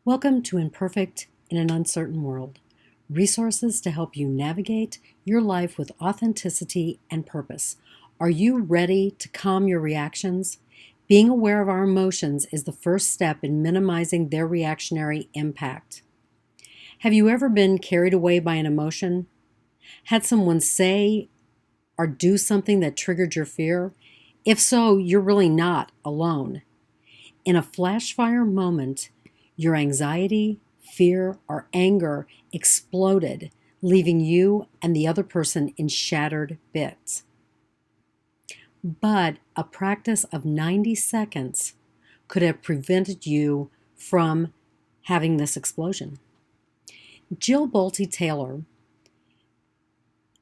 Welcome to Imperfect in an Uncertain World. Resources to help you navigate your life with authenticity and purpose. Are you ready to calm your reactions? Being aware of our emotions is the first step in minimizing their reactionary impact. Have you ever been carried away by an emotion? Had someone say or do something that triggered your fear? If so, you're really not alone. In a flash fire moment, your anxiety, fear, or anger exploded, leaving you and the other person in shattered bits. But a practice of 90 seconds could have prevented you from having this explosion. Jill Bolte Taylor,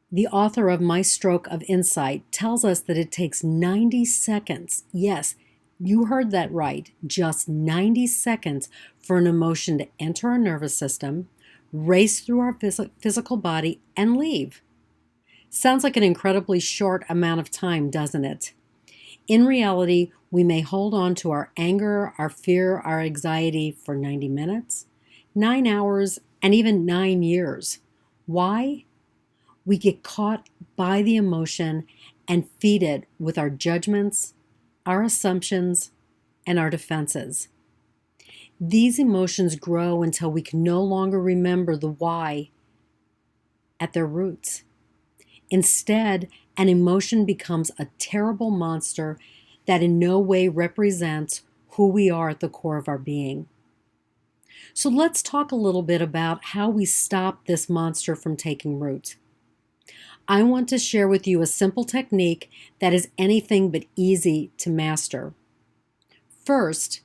the author of My Stroke of Insight, tells us that it takes 90 seconds, yes, you heard that right, just 90 seconds for an emotion to enter our nervous system, race through our physical body, and leave. Sounds like an incredibly short amount of time, doesn't it? In reality, we may hold on to our anger, our fear, our anxiety for 90 minutes, 9 hours, and even 9 years. Why? We get caught by the emotion and feed it with our judgments, our assumptions, and our defenses. These emotions grow until we can no longer remember the why at their roots. Instead, an emotion becomes a terrible monster that in no way represents who we are at the core of our being. So let's talk a little bit about how we stop this monster from taking root. I want to share with you a simple technique that is anything but easy to master. First,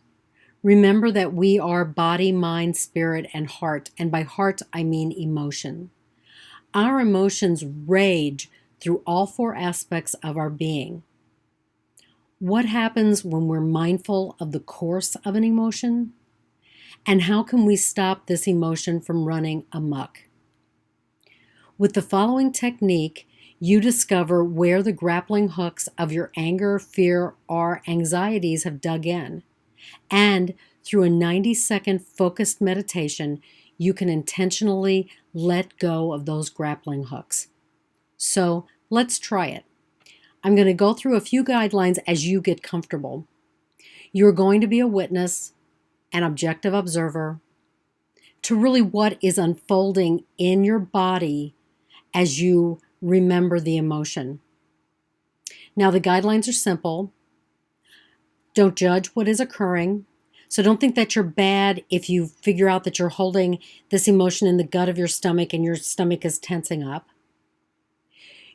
remember that we are body, mind, spirit, and heart. And by heart, I mean emotion. Our emotions rage through all four aspects of our being. What happens when we're mindful of the course of an emotion? And how can we stop this emotion from running amok? With the following technique, you discover where the grappling hooks of your anger, fear, or anxieties have dug in. And through a 90-second focused meditation, you can intentionally let go of those grappling hooks. So let's try it. I'm going to go through a few guidelines as you get comfortable. You're going to be a witness, an objective observer, to really what is unfolding in your body as you remember the emotion. Now, the guidelines are simple. Don't judge what is occurring. So don't think that you're bad if you figure out that you're holding this emotion in the gut of your stomach and your stomach is tensing up.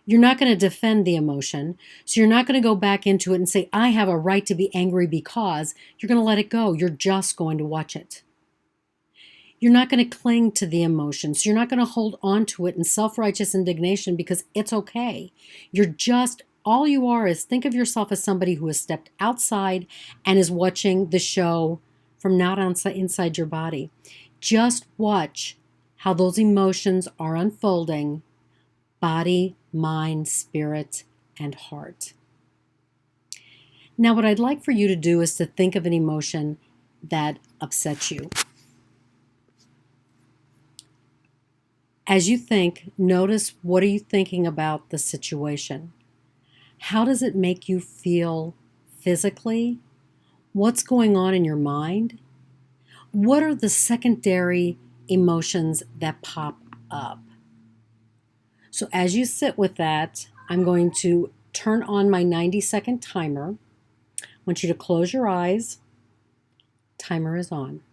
You're not going to defend the emotion. So you're not going to go back into it and say, I have a right to be angry because. You're going to let it go. You're just going to watch it. You're not going to cling to the emotion. So you're not going to hold on to it in self-righteous indignation because it's okay. All you are is think of yourself as somebody who has stepped outside and is watching the show from not inside your body. Just watch how those emotions are unfolding, body, mind, spirit, and heart. Now, what I'd like for you to do is to think of an emotion that upsets you. As you think, notice what are you thinking about the situation? How does it make you feel physically? What's going on in your mind? What are the secondary emotions that pop up? So as you sit with that, I'm going to turn on my 90-second timer. I want you to close your eyes. Timer is on.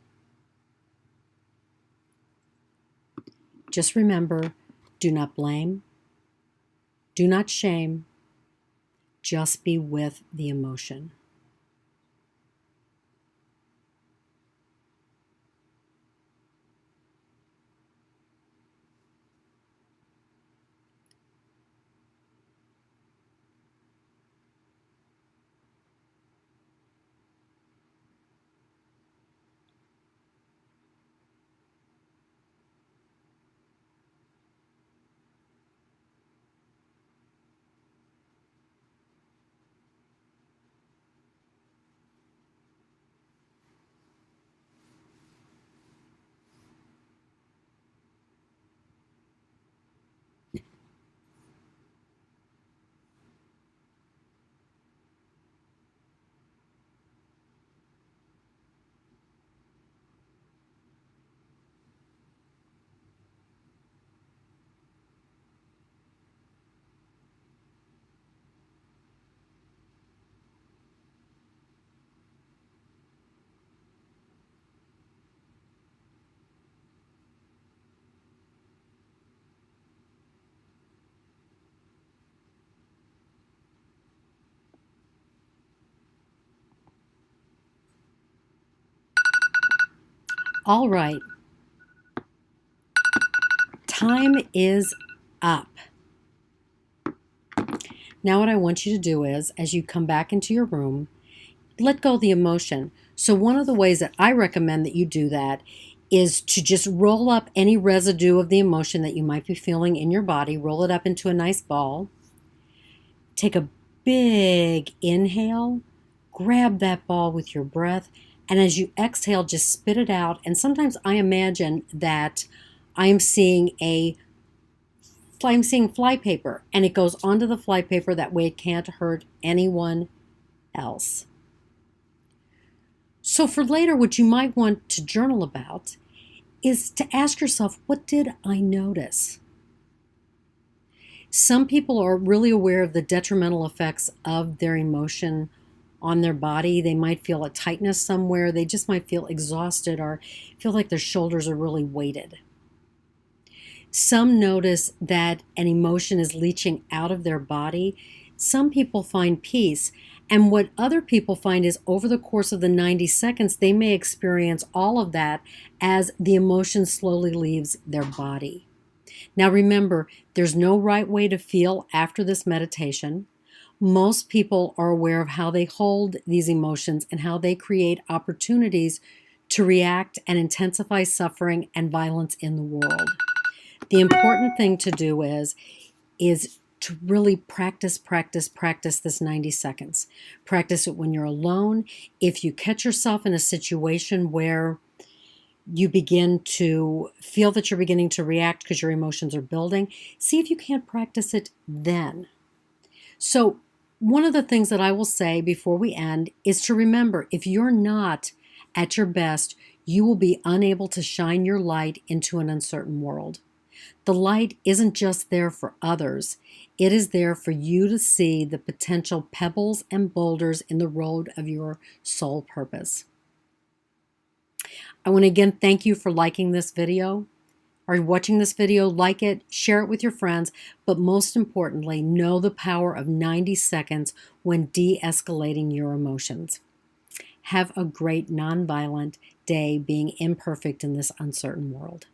Just remember, do not blame, do not shame, just be with the emotion. All right, time is up. Now what I want you to do is, as you come back into your room, let go of the emotion. So one of the ways that I recommend that you do that is to just roll up any residue of the emotion that you might be feeling in your body, roll it up into a nice ball. Take a big inhale, grab that ball with your breath, and as you exhale, just spit it out. And sometimes I imagine that I'm seeing fly paper, and it goes onto the fly paper. That way it can't hurt anyone else. So for later, what you might want to journal about is to ask yourself, what did I notice? Some people are really aware of the detrimental effects of their emotion on their body. They might feel a tightness somewhere. They just might feel exhausted or feel like their shoulders are really weighted. Some notice that an emotion is leaching out of their body. Some people find peace. And what other people find is over the course of the 90 seconds, they may experience all of that as the emotion slowly leaves their body. Now remember, there's no right way to feel after this meditation. Most people are aware of how they hold these emotions and how they create opportunities to react and intensify suffering and violence in the world. The important thing to do is to really practice this 90 seconds. Practice it when you're alone. If you catch yourself in a situation where you begin to feel that you're beginning to react because your emotions are building, see if you can't practice it then. So one of the things that I will say before we end is to remember, if you're not at your best, you will be unable to shine your light into an uncertain world. The light isn't just there for others. It is there for you to see the potential pebbles and boulders in the road of your soul purpose. I want to again thank you for liking this video or watching this video. Like it, share it with your friends, but most importantly, know the power of 90 seconds when de-escalating your emotions. Have a great nonviolent day being imperfect in this uncertain world.